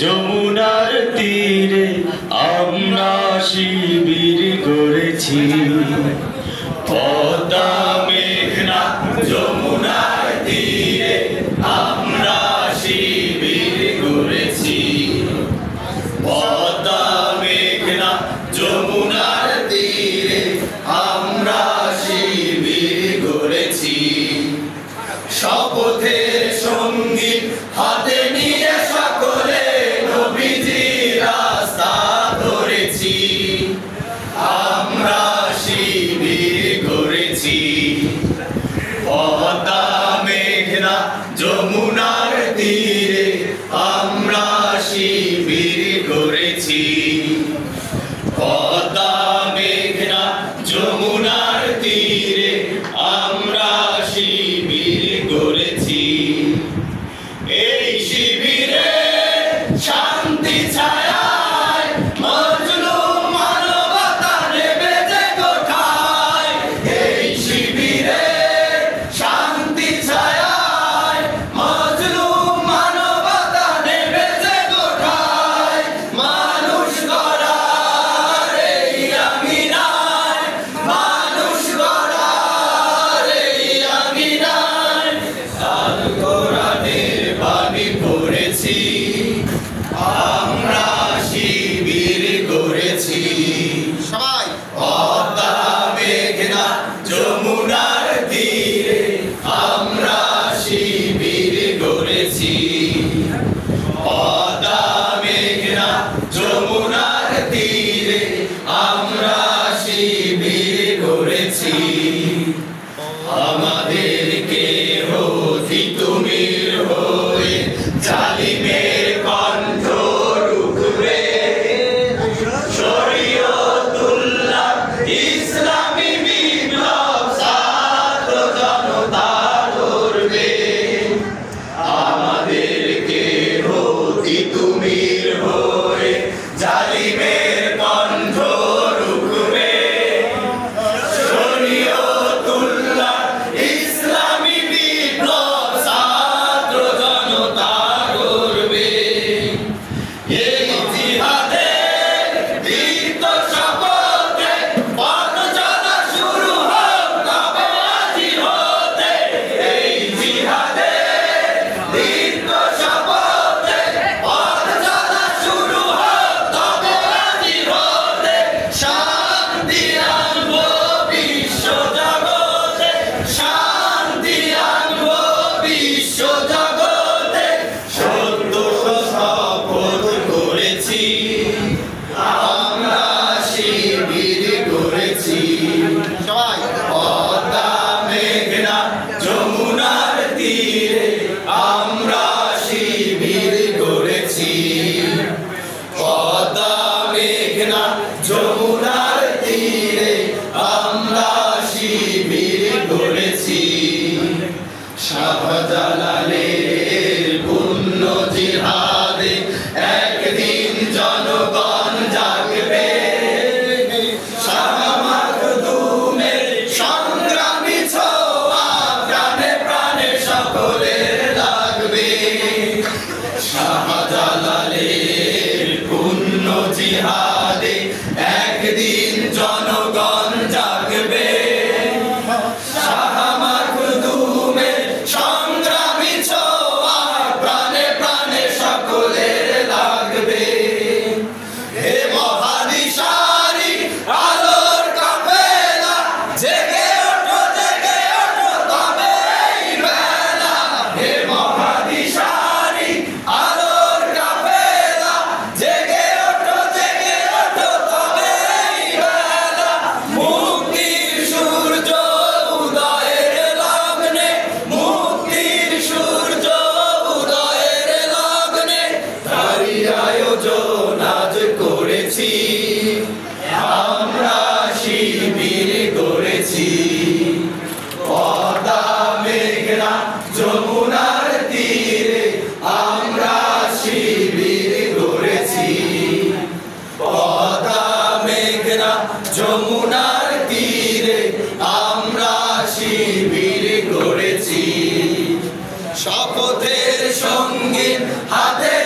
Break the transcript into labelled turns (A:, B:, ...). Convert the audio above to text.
A: যমুনার তীরে আমরা শিবির গড়েছি। পদ্মা মেঘনা যমুনার তীরে আমরা শিবির গড়েছি। পদ্মা মেঘনা যমুনার তীরে আমরা শিবির গড়েছি। শপথের সঙ্গী হাতে নিয়ে সকলে নবীজি রাস্তা ধরেছি। আমরা শিবির গড়েছি। পদ্মা মেঘনা যমুনার তীরে আমরা শিবির গড়েছি। পদ্মা মেঘনা যমুনার তীরে আমরা শিবির গড়েছি। এই শিবিরে শান্তি ছায়ায় মজলুম মানবতা নেবে যে কোঠায়। এই শিবিরে শান্তি ছায়ায় মজলুম মানবতা নেবে যে কোঠায়। মানুষ গড়ার এই আঙিনায়, মানুষ গড়ার এই আঙিনায় আল কোরআনের বাণী পড়েছি। আমরা শিবির গড়েছি। সবাই পদ্মা মেঘনা যমুনার তীরে আমরা শিবির গড়েছি। পদ্মা মেঘনা যমুনার তীরে আমরা শিবির গড়েছি। আমাদেরকে তিতুমির হয়ে জালিমের কণ্ঠ রুখবে। শরীয়তুল্লাহ ইসলামী বিপ্লব ছাত্র জনতা গড়বে। আমাদেরকে তিতুমির হয়ে জালিমের কণ্ঠ রুখবে। শরীয়তুল্লাহ ইসলামী বিপ্লব ছাত্র জনতা গড়বে। এই জিহাদের দীপ্ত শপথে পথ চলা শুরু হোক তবে আজি হতে। এই জিহাদের দীপ্ত শপথে পথ চলা শুরু হোক তবে আজি হতে। শান্তি আনবো বিশ্ব জগতে, শান্তি আনবো বিশ্ব জগতে। সত্য শপথ করেছি, আমরা শিবির গড়েছি। সবাই পদ্মা মেঘনা যমুনার তীরে আমরা শিবির গড়েছি। পদ্মা মেঘনা যমুনার তীরে আমরা শিবির গড়েছি। শাহজালালের পুণ্য জিহাদে একদিন জনগণ জাগবে। শাহ মাখদুমের সংগ্রামী ছোঁয়া প্রাণে প্রাণে সকলের লাগবে। শাহজালালের পুণ্য জিহাদে একদিন জনগণ জাগবে। শাহ মাখদুমের সংগ্রামী ছোঁয়া প্রাণে প্রাণে সকলের লাগবে। হে মহাদিশারি আলোর কাফেলা, জেগে ওঠো তবে এই বেলা। হে মহাদিশারি আলোর কাফেলা, জেগে ওঠো তবে এই বেলা। মুক্তির সূর্য উদয়ের লগ্নে, মুক্তির সূর্য উদয়ের লগ্নে দাঁড়িয়ে আয়োজন আজ করেছি। আমরা শিবির গড়েছি। পদ্মা মেঘনা যমুনার তীরে আমরা শিবির গড়েছি। পদ্মা মেঘনা যমুনার তীরে আমরা শিবির গড়েছি। শপথের সঙ্গে হাতে